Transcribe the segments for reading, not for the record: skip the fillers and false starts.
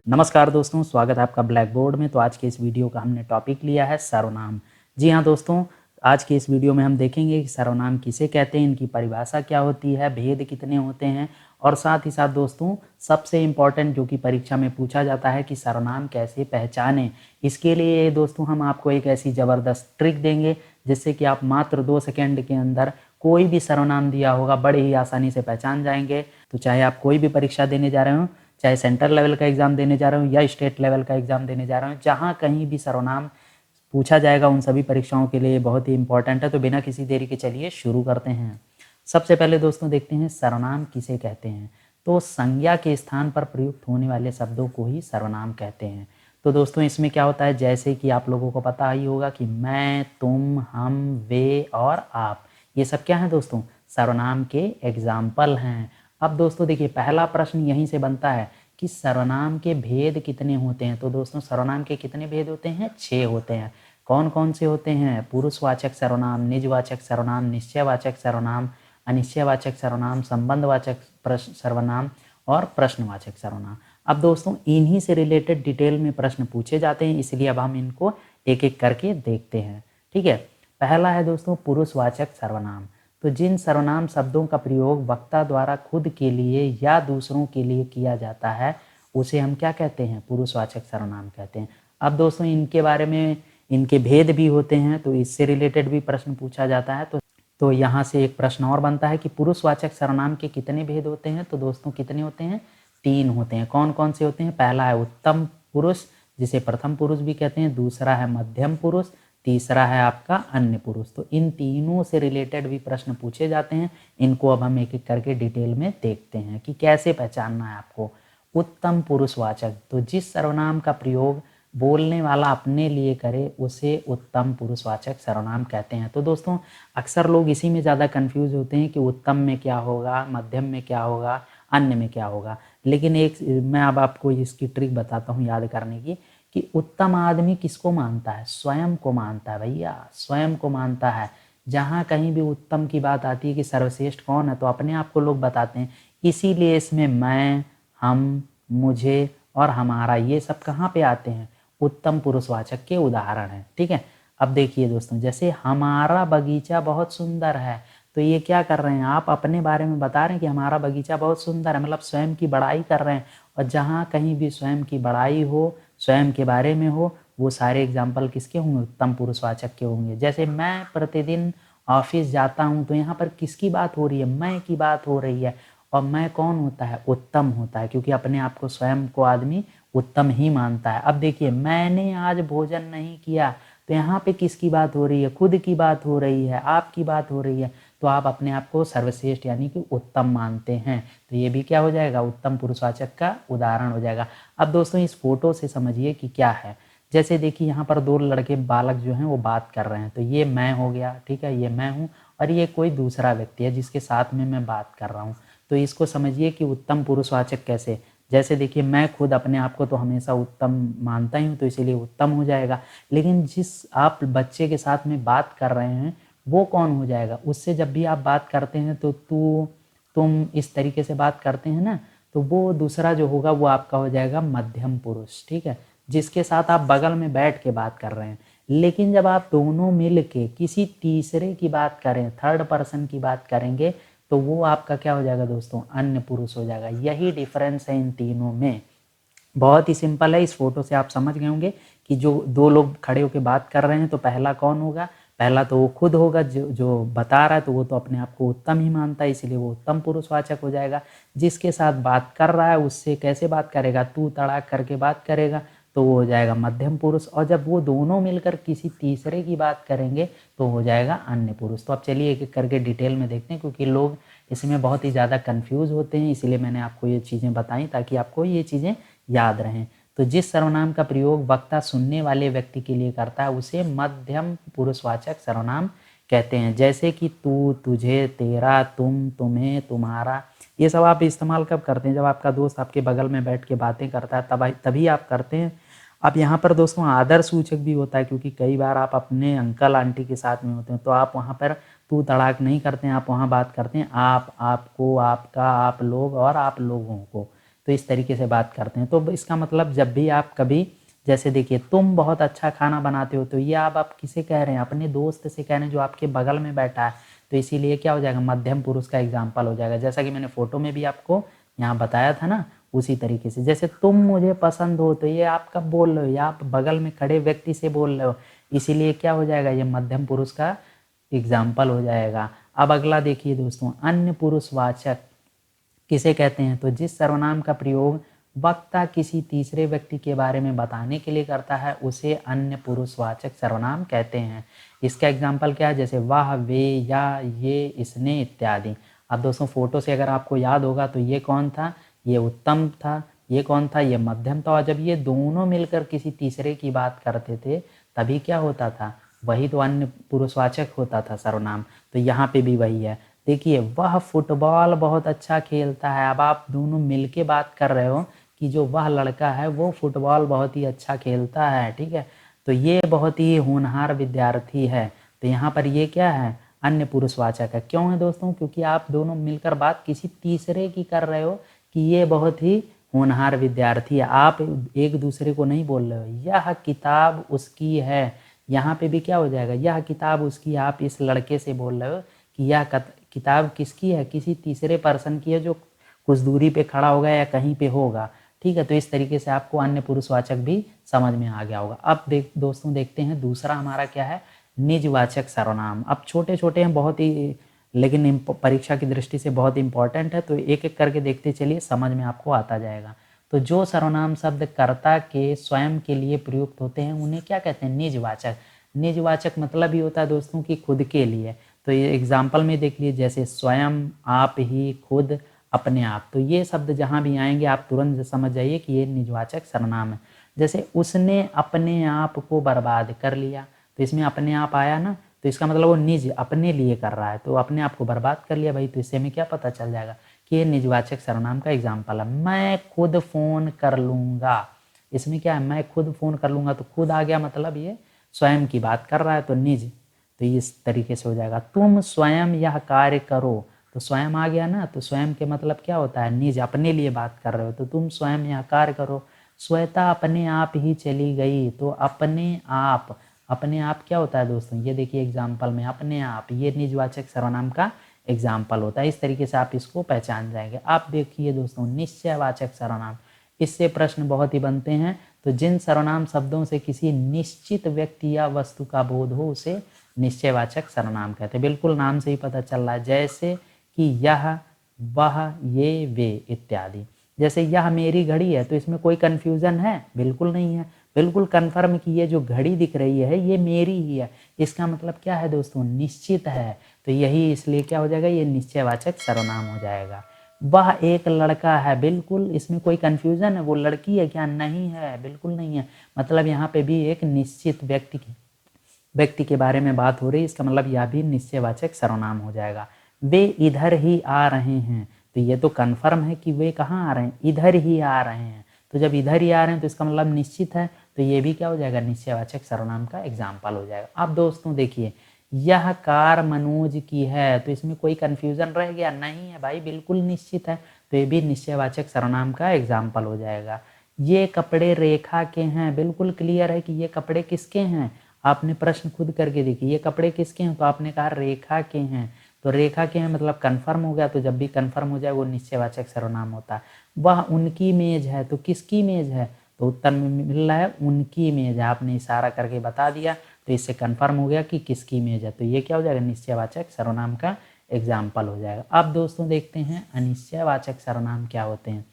नमस्कार दोस्तों, स्वागत है आपका ब्लैक बोर्ड में। तो आज के इस वीडियो का हमने टॉपिक लिया है सर्वनाम। जी हाँ दोस्तों, आज के इस वीडियो में हम देखेंगे कि सर्वनाम किसे कहते हैं, इनकी परिभाषा क्या होती है, भेद कितने होते हैं, और साथ ही साथ दोस्तों सबसे इम्पॉर्टेंट जो कि परीक्षा में पूछा जाता है कि सर्वनाम कैसे पहचानें। इसके लिए दोस्तों हम आपको एक ऐसी ज़बरदस्त ट्रिक देंगे जिससे कि आप मात्र 2 सेकेंड के अंदर कोई भी सर्वनाम दिया होगा बड़े ही आसानी से पहचान जाएंगे। तो चाहे आप कोई भी परीक्षा देने जा रहे हो, चाहे सेंट्रल लेवल का एग्ज़ाम देने जा रहे हो या स्टेट लेवल का एग्ज़ाम देने जा रहे हो, जहाँ कहीं भी सर्वनाम पूछा जाएगा उन सभी परीक्षाओं के लिए बहुत ही इंपॉर्टेंट है। तो बिना किसी देरी के चलिए शुरू करते हैं। सबसे पहले दोस्तों देखते हैं सर्वनाम किसे कहते हैं। तो संज्ञा के स्थान पर प्रयुक्त होने वाले शब्दों को ही सर्वनाम कहते हैं। तो दोस्तों इसमें क्या होता है, जैसे कि आप लोगों को पता ही होगा कि मैं, तुम, हम, वे और आप, ये सब क्या है दोस्तों, सर्वनाम के एग्जाम्पल हैं। अब दोस्तों देखिए, पहला प्रश्न यहीं से बनता है कि सर्वनाम के भेद कितने होते हैं। तो दोस्तों सर्वनाम के कितने भेद होते हैं? 6 होते हैं। कौन कौन से होते हैं? पुरुषवाचक सर्वनाम, निजवाचक सर्वनाम, निश्चयवाचक सर्वनाम, अनिश्चयवाचक सर्वनाम, संबंधवाचक सर्वनाम और प्रश्नवाचक सर्वनाम। अब दोस्तों इन्हीं से रिलेटेड डिटेल में प्रश्न पूछे जाते हैं, इसलिए अब हम इनको एक एक करके देखते हैं। ठीक है, पहला है दोस्तों पुरुषवाचक सर्वनाम। तो जिन सर्वनाम शब्दों का प्रयोग वक्ता द्वारा खुद के लिए या दूसरों के लिए किया जाता है उसे हम क्या कहते हैं? पुरुषवाचक सर्वनाम कहते हैं। अब दोस्तों इनके बारे में, इनके भेद भी होते हैं, तो इससे रिलेटेड भी प्रश्न पूछा जाता है। तो यहाँ से एक प्रश्न और बनता है कि पुरुषवाचक सर्वनाम के कितने भेद होते हैं। तो दोस्तों कितने होते हैं? 3 होते हैं। कौन कौन से होते हैं? पहला है उत्तम पुरुष, जिसे प्रथम पुरुष भी कहते हैं। दूसरा है मध्यम पुरुष, तीसरा है आपका अन्य पुरुष। तो इन तीनों से रिलेटेड भी प्रश्न पूछे जाते हैं। इनको अब हम एक एक करके डिटेल में देखते हैं कि कैसे पहचानना है आपको। उत्तम पुरुषवाचक, तो जिस सर्वनाम का प्रयोग बोलने वाला अपने लिए करे उसे उत्तम पुरुषवाचक सर्वनाम कहते हैं। तो दोस्तों अक्सर लोग इसी में ज़्यादा कंफ्यूज होते हैं कि उत्तम में क्या होगा, मध्यम में क्या होगा, अन्य में क्या होगा। लेकिन एक मैं अब आपको इसकी ट्रिक बताता हूँ याद करने की, कि उत्तम आदमी किसको मानता है? स्वयं को मानता है भैया, स्वयं को मानता है। जहाँ कहीं भी उत्तम की बात आती है कि सर्वश्रेष्ठ कौन है, तो अपने आप को लोग बताते हैं। इसीलिए इसमें मैं, हम, मुझे और हमारा, ये सब कहाँ पे आते हैं? उत्तम पुरुषवाचक के उदाहरण हैं। ठीक है, अब देखिए दोस्तों, जैसे हमारा बगीचा बहुत सुंदर है, तो ये क्या कर रहे हैं? आप अपने बारे में बता रहे हैं कि हमारा बगीचा बहुत सुंदर है, मतलब स्वयं की बड़ाई कर रहे हैं। और जहाँ कहीं भी स्वयं की बड़ाई हो, स्वयं के बारे में हो, वो सारे एग्जाम्पल किसके होंगे? उत्तम पुरुषवाचक के होंगे। जैसे मैं प्रतिदिन ऑफिस जाता हूँ, तो यहाँ पर किसकी बात हो रही है? मैं की बात हो रही है। और मैं कौन होता है? उत्तम होता है, क्योंकि अपने आप को स्वयं को आदमी उत्तम ही मानता है। अब देखिए, मैंने आज भोजन नहीं किया, तो यहाँ पे किसकी बात हो रही है? खुद की बात हो रही है, आपकी बात हो रही है। तो आप अपने आप को सर्वश्रेष्ठ यानी कि उत्तम मानते हैं, तो ये भी क्या हो जाएगा? उत्तम पुरुषवाचक का उदाहरण हो जाएगा। अब दोस्तों इस फोटो से समझिए कि क्या है। जैसे देखिए यहाँ पर 2 लड़के बालक जो हैं वो बात कर रहे हैं, तो ये मैं हो गया। ठीक है, ये मैं हूँ और ये कोई दूसरा व्यक्ति है जिसके साथ में मैं बात कर रहा हूँ। तो इसको समझिए कि उत्तम पुरुषवाचक कैसे। जैसे देखिए, मैं खुद अपने आप को तो हमेशा उत्तम मानता ही हूँ, तो इसीलिए उत्तम हो जाएगा। लेकिन जिस आप बच्चे के साथ में बात कर रहे हैं वो कौन हो जाएगा? उससे जब भी आप बात करते हैं तो तू, तुम, इस तरीके से बात करते हैं ना, तो वो दूसरा जो होगा वो आपका हो जाएगा मध्यम पुरुष। ठीक है, जिसके साथ आप बगल में बैठ के बात कर रहे हैं। लेकिन जब आप दोनों मिल के किसी तीसरे की बात करें, थर्ड पर्सन की बात करेंगे, तो वो आपका क्या हो जाएगा दोस्तों? अन्य पुरुष हो जाएगा। यही डिफरेंस है इन तीनों में। बहुत ही सिंपल है, इस फोटो से आप समझ गए होंगे कि जो 2 लोग खड़े होकर बात कर रहे हैं, तो पहला कौन होगा? पहला तो वो खुद होगा जो बता रहा है, तो वो तो अपने आप को उत्तम ही मानता है, इसलिए वो उत्तम पुरुषवाचक हो जाएगा। जिसके साथ बात कर रहा है उससे कैसे बात करेगा? तू तड़ाक करके बात करेगा, तो वो हो जाएगा मध्यम पुरुष। और जब वो दोनों मिलकर किसी तीसरे की बात करेंगे तो हो जाएगा अन्य पुरुष। तो अब चलिए एक एक करके डिटेल में देखते हैं, क्योंकि लोग इसमें बहुत ही ज़्यादा कंफ्यूज होते हैं, इसीलिए मैंने आपको ये चीज़ें बताई ताकि आपको ये चीज़ें याद रहें। तो जिस सर्वनाम का प्रयोग वक्ता सुनने वाले व्यक्ति के लिए करता है उसे मध्यम पुरुषवाचक सर्वनाम कहते हैं। जैसे कि तू, तुझे, तेरा, तुम, तुम्हें, तुम्हारा, ये सब आप इस्तेमाल कब करते हैं? जब आपका दोस्त आपके बगल में बैठ के बातें करता है तभी आप करते हैं। अब यहाँ पर दोस्तों आदर सूचक भी होता है, क्योंकि कई बार आप अपने अंकल आंटी के साथ में होते हैं, तो आप वहाँ पर तू तड़ाक नहीं करते हैं, आप वहाँ बात करते हैं आप, आपको, आपका, आप लोग और आप लोगों को। तो इस तरीके से बात करते हैं। तो इसका मतलब जब भी आप कभी, जैसे देखिए तुम बहुत अच्छा खाना बनाते हो, तो ये आप किसे कह रहे हैं? अपने दोस्त से कह रहे हैं जो आपके बगल में बैठा है। तो इसीलिए क्या हो जाएगा? मध्यम पुरुष का एग्जाम्पल हो जाएगा, जैसा कि मैंने फोटो में भी आपको यहाँ बताया था ना, उसी तरीके से। जैसे तुम मुझे पसंद हो, तो ये आप कब बोल रहे हो? या आप बगल में खड़े व्यक्ति से बोल रहे हो, इसीलिए क्या हो जाएगा? ये मध्यम पुरुष का एग्जाम्पल हो जाएगा। अब अगला देखिए दोस्तों, अन्य पुरुषवाचक किसे कहते हैं? तो जिस सर्वनाम का प्रयोग वक्ता किसी तीसरे व्यक्ति के बारे में बताने के लिए करता है, उसे अन्य पुरुषवाचक सर्वनाम कहते हैं। इसका एग्जाम्पल क्या है? जैसे वह, वे, या, ये, इसने इत्यादि। अब दोस्तों फोटो से अगर आपको याद होगा तो ये कौन था? ये उत्तम था। ये कौन था? ये मध्यम था। और जब ये दोनों मिलकर किसी तीसरे की बात करते थे तभी क्या होता था? वही तो अन्य पुरुषवाचक होता था सर्वनाम। तो यहाँ पे भी वही है। देखिए, वह फुटबॉल बहुत अच्छा खेलता है। अब आप दोनों मिलके बात कर रहे हो कि जो वह लड़का है वो फुटबॉल बहुत ही अच्छा खेलता है, ठीक है। तो ये बहुत ही होनहार विद्यार्थी है। तो यहाँ पर ये क्या है? अन्य पुरुषवाचक है। क्यों है दोस्तों? क्योंकि आप दोनों मिलकर बात किसी तीसरे की कर रहे हो कि ये बहुत ही होनहार विद्यार्थी है। आप एक दूसरे को नहीं बोल रहे हो। यह किताब उसकी है। यहाँ पे भी क्या हो जाएगा? यह किताब उसकी। आप इस लड़के से बोल रहे हो कि यह किताब किसकी है? किसी तीसरे पर्सन की है जो कुछ दूरी पे खड़ा होगा या कहीं पे होगा, ठीक है। तो इस तरीके से आपको अन्य पुरुषवाचक भी समझ में आ गया होगा। अब दोस्तों देखते हैं दूसरा हमारा क्या है? निजवाचक सर्वनाम। अब छोटे छोटे हैं बहुत ही, लेकिन परीक्षा की दृष्टि से बहुत इंपॉर्टेंट है। तो एक एक करके देखते चलिए, समझ में आपको आता जाएगा। तो जो सर्वनाम शब्द कर्ता के स्वयं के लिए प्रयुक्त होते हैं उन्हें क्या कहते हैं? निजवाचक। निजवाचक मतलब ही होता है दोस्तों कि खुद के लिए। तो ये एग्जाम्पल में देख लीजिए, जैसे स्वयं, आप ही, खुद, अपने आप। तो ये शब्द जहाँ भी आएंगे आप तुरंत समझ जाइए कि ये निजवाचक सर्वनाम है। जैसे उसने अपने आप को बर्बाद कर लिया, तो इसमें अपने आप आया ना, तो इसका मतलब वो निज अपने लिए कर रहा है, तो अपने आप को बर्बाद कर लिया भाई। तो इससे हमें क्या पता चल जाएगा कि ये निजवाचक सर्वनाम का एग्जाम्पल है। मैं खुद फोन कर लूँगा, इसमें क्या है? मैं खुद फोन कर लूँगा, तो खुद आ गया, मतलब ये स्वयं की बात कर रहा है, तो निज। तो इस तरीके से हो जाएगा। तुम स्वयं यह कार्य करो, तो स्वयं आ गया ना, तो स्वयं के मतलब क्या होता है? निज, अपने लिए बात कर रहे हो, तो तुम स्वयं यह कार्य करो। श्वेता अपने आप ही चली गई, तो अपने आप। अपने आप क्या होता है दोस्तों? ये देखिए एग्जाम्पल में अपने आप, ये निजवाचक सर्वनाम का एग्जाम्पल होता है। इस तरीके से आप इसको पहचान जाएंगे। आप देखिए दोस्तों, निश्चयवाचक सर्वनाम, इससे प्रश्न बहुत ही बनते हैं। तो जिन सर्वनाम शब्दों से किसी निश्चित व्यक्ति या वस्तु का बोध हो उसे निश्चयवाचक सर्वनाम कहते हैं। बिल्कुल नाम से ही पता चल रहा है, जैसे कि यह, वह, ये, वे इत्यादि। जैसे यह मेरी घड़ी है, तो इसमें कोई कन्फ्यूजन है? बिल्कुल नहीं है। बिल्कुल कन्फर्म कि ये जो घड़ी दिख रही है ये मेरी ही है। इसका मतलब क्या है दोस्तों? निश्चित है। तो यही इसलिए क्या हो जाएगा? ये निश्चयवाचक सर्वनाम हो जाएगा। वह एक लड़का है, बिल्कुल इसमें कोई कन्फ्यूजन है? वो लड़की है क्या? नहीं है, बिल्कुल नहीं है। मतलब यहाँ पे भी एक निश्चित व्यक्ति के बारे में बात हो रही है, इसका मतलब यह भी निश्चयवाचक सर्वनाम हो जाएगा। वे इधर ही आ रहे हैं, तो ये तो कन्फर्म है कि वे कहाँ आ रहे हैं? इधर ही आ रहे हैं। तो जब इधर ही आ रहे हैं तो इसका मतलब निश्चित है, तो ये भी क्या हो जाएगा? निश्चयवाचक सर्वनाम का एग्जाम्पल हो जाएगा। अब दोस्तों देखिए, यह कार मनोज की है, तो इसमें कोई कन्फ्यूजन रह गया? नहीं है भाई, बिल्कुल निश्चित है। तो ये भी निश्चयवाचक सर्वनाम का एग्जाम्पल हो जाएगा। ये कपड़े रेखा के हैं, बिल्कुल क्लियर है कि ये कपड़े किसके हैं। आपने प्रश्न खुद करके देखिए, ये कपड़े किसके हैं? तो आपने कहा रेखा के हैं, तो रेखा के हैं मतलब कंफर्म हो गया। तो जब भी कंफर्म हो जाए वो निश्चयवाचक सर्वनाम होता है। वह उनकी मेज है, तो किसकी मेज है? तो उत्तर में मिल रहा है उनकी मेज है, आपने इशारा करके बता दिया, तो इससे कंफर्म हो गया कि किसकी मेज है। तो ये क्या हो जाएगा? निश्चयवाचक सर्वनाम का एग्जाम्पल हो जाएगा। अब दोस्तों देखते हैं अनिश्चयवाचक सर्वनाम क्या होते हैं।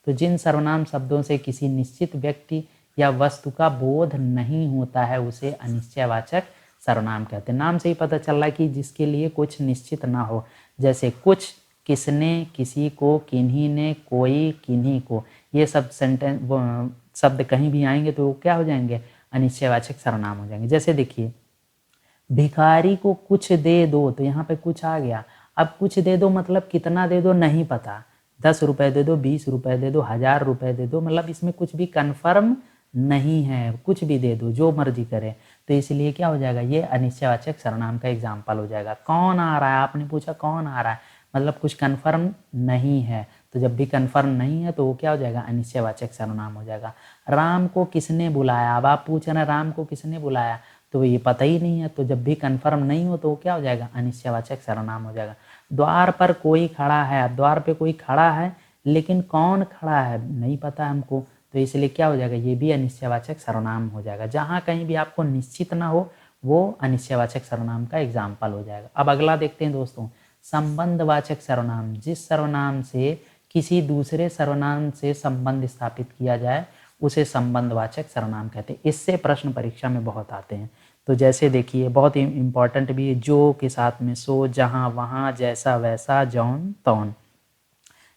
तो जिन सर्वनाम शब्दों से किसी निश्चित व्यक्ति या वस्तु का बोध नहीं होता है उसे अनिश्चयवाचक सर्वनाम कहते हैं। नाम से ही पता चल रहा है कि जिसके लिए कुछ निश्चित ना हो। जैसे कुछ, किसने, किसी को, किन्हीं ने, कोई, किन्हीं को, ये सब शब्द कहीं भी आएंगे तो वो क्या हो जाएंगे? अनिश्चयवाचक सर्वनाम हो जाएंगे। जैसे देखिए, भिखारी को कुछ दे दो, तो यहाँ पे कुछ आ गया। अब कुछ दे दो मतलब कितना दे दो नहीं पता, 10 रुपए दे दो, 20 रुपए दे दो, 1000 रुपए दे दो, मतलब इसमें कुछ भी कन्फर्म नहीं है, कुछ भी दे दो जो मर्जी करे। तो इसलिए क्या हो जाएगा? ये अनिश्चयवाचक सर्वनाम का एग्जाम्पल हो जाएगा। कौन आ रहा है? आपने पूछा कौन आ रहा है, मतलब कुछ कन्फर्म नहीं है, तो जब भी कन्फर्म नहीं है तो वो क्या हो जाएगा, अनिश्चयवाचक सर्वनाम हो जाएगा। राम को किसने बुलाया, अब आप पूछ रहे हैं राम को किसने बुलाया, तो ये पता ही नहीं है, तो जब भी कन्फर्म नहीं हो तो वो क्या हो जाएगा, अनिश्चयवाचक सर्वनाम हो जाएगा। द्वार पर कोई खड़ा है, अब द्वार पे कोई खड़ा है लेकिन कौन खड़ा है नहीं पता हमको, तो इसलिए क्या हो जाएगा, ये भी अनिश्चयवाचक सर्वनाम हो जाएगा। जहाँ कहीं भी आपको निश्चित ना हो वो अनिश्चयवाचक सर्वनाम का एग्जाम्पल हो जाएगा। अब अगला देखते हैं दोस्तों, संबंधवाचक सर्वनाम, जिस सर्वनाम से किसी दूसरे सर्वनाम से संबंध स्थापित किया जाए उसे संबंधवाचक सर्वनाम कहते हैं। इससे प्रश्न परीक्षा में बहुत आते हैं। तो जैसे देखिए बहुत ही इम्पॉर्टेंट भी है, जो के साथ में सो, जहाँ वहाँ, जैसा वैसा, जौन तौन।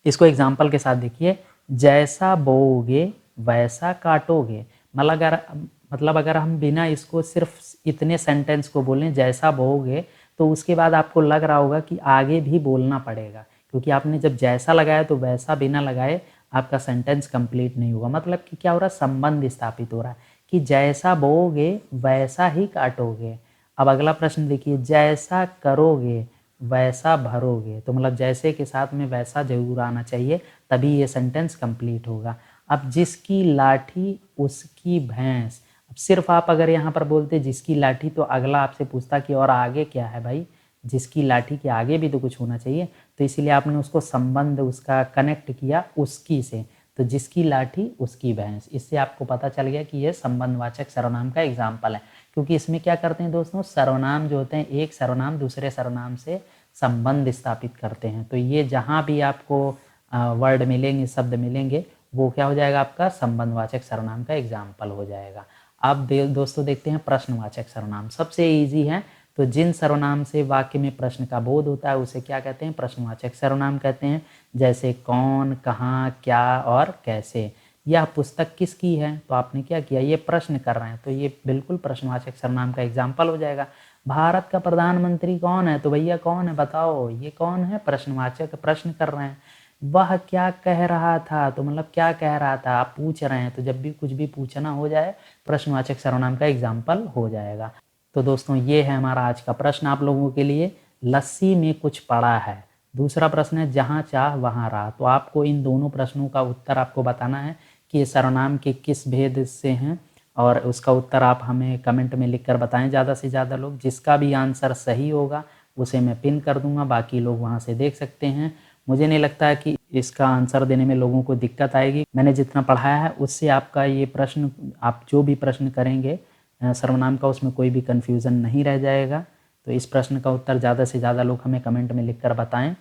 इसको एग्जाम्पल के साथ देखिए, जैसा बोओगे वैसा काटोगे। मतलब अगर हम बिना इसको सिर्फ इतने सेंटेंस को बोलें जैसा बोओगे, तो उसके बाद आपको लग रहा होगा कि आगे भी बोलना पड़ेगा, क्योंकि आपने जब जैसा लगाया तो वैसा बिना लगाए आपका सेंटेंस कंप्लीट नहीं होगा। मतलब कि क्या हो रहा है, संबंध स्थापित हो रहा है कि जैसा बोओगे वैसा ही काटोगे। अब अगला प्रश्न देखिए, जैसा करोगे वैसा भरोगे, तो मतलब जैसे के साथ में वैसा जरूर आना चाहिए, तभी ये सेंटेंस कंप्लीट होगा। अब जिसकी लाठी उसकी भैंस, अब सिर्फ आप अगर यहाँ पर बोलते जिसकी लाठी तो अगला आपसे पूछता कि और आगे क्या है भाई, जिसकी लाठी के आगे भी तो कुछ होना चाहिए, तो इसीलिए आपने उसको संबंध उसका कनेक्ट किया उसकी से, तो जिसकी लाठी उसकी भैंस। इससे आपको पता चल गया कि यह संबंधवाचक सर्वनाम का एग्जाम्पल है, क्योंकि इसमें क्या करते हैं दोस्तों, सर्वनाम जो होते हैं एक सर्वनाम दूसरे सर्वनाम से संबंध स्थापित करते हैं। तो ये जहाँ भी आपको वर्ड मिलेंगे, शब्द मिलेंगे, वो क्या हो जाएगा, आपका संबंधवाचक सर्वनाम का एग्जाम्पल हो जाएगा। अब दोस्तों देखते हैं प्रश्नवाचक सर्वनाम, सबसे इजी है। तो जिन सर्वनाम से वाक्य में प्रश्न का बोध होता है उसे क्या कहते हैं, प्रश्नवाचक सर्वनाम कहते हैं। जैसे कौन, कहाँ, क्या और कैसे। यह पुस्तक किसकी है, तो आपने क्या किया, ये प्रश्न कर रहे हैं, तो ये बिल्कुल प्रश्नवाचक सर्वनाम का एग्जाम्पल हो जाएगा। भारत का प्रधानमंत्री कौन है, तो भैया कौन है बताओ, ये कौन है, प्रश्नवाचक, प्रश्न कर रहे हैं। वह क्या कह रहा था, तो मतलब क्या कह रहा था, आप पूछ रहे हैं, तो जब भी कुछ भी पूछना हो जाए प्रश्नवाचक सर्वनाम का एग्जाम्पल हो जाएगा। तो दोस्तों ये है हमारा आज का प्रश्न आप लोगों के लिए, लस्सी में कुछ पड़ा है। दूसरा प्रश्न है जहाँ चाह वहाँ रहा। तो आपको इन दोनों प्रश्नों का उत्तर आपको बताना है कि ये सर्वनाम के किस भेद से हैं, और उसका उत्तर आप हमें कमेंट में लिखकर बताएं ज़्यादा से ज़्यादा लोग। जिसका भी आंसर सही होगा उसे मैं पिन कर दूंगा, बाकी लोग वहाँ से देख सकते हैं। मुझे नहीं लगता है कि इसका आंसर देने में लोगों को दिक्कत आएगी। मैंने जितना पढ़ाया है उससे आपका ये प्रश्न, आप जो भी प्रश्न करेंगे सर्वनाम का, उसमें कोई भी कन्फ्यूज़न नहीं रह जाएगा। तो इस प्रश्न का उत्तर ज़्यादा से ज़्यादा लोग हमें कमेंट में लिखकर बताएं।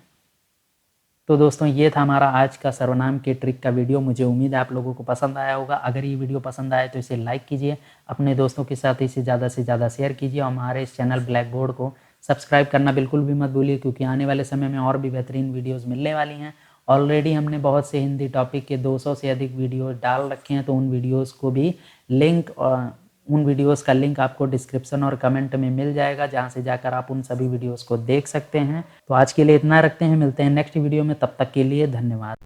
तो दोस्तों ये था हमारा आज का सर्वनाम के ट्रिक का वीडियो। मुझे उम्मीद है आप लोगों को पसंद आया होगा। अगर ये वीडियो पसंद आए तो इसे लाइक कीजिए, अपने दोस्तों के साथ इसे ज़्यादा से ज़्यादा शेयर कीजिए, और हमारे इस चैनल ब्लैक बोर्ड को सब्सक्राइब करना बिल्कुल भी मत भूलिए, क्योंकि आने वाले समय में और भी बेहतरीन वीडियोज़ मिलने वाली हैं। ऑलरेडी हमने बहुत से हिंदी टॉपिक के 200 से अधिक वीडियो डाल रखे हैं, तो उन वीडियोज़ को भी उन वीडियोस का लिंक आपको डिस्क्रिप्शन और कमेंट में मिल जाएगा, जहां से जाकर आप उन सभी वीडियोस को देख सकते हैं। तो आज के लिए इतना रखते हैं, मिलते हैं नेक्स्ट वीडियो में, तब तक के लिए धन्यवाद।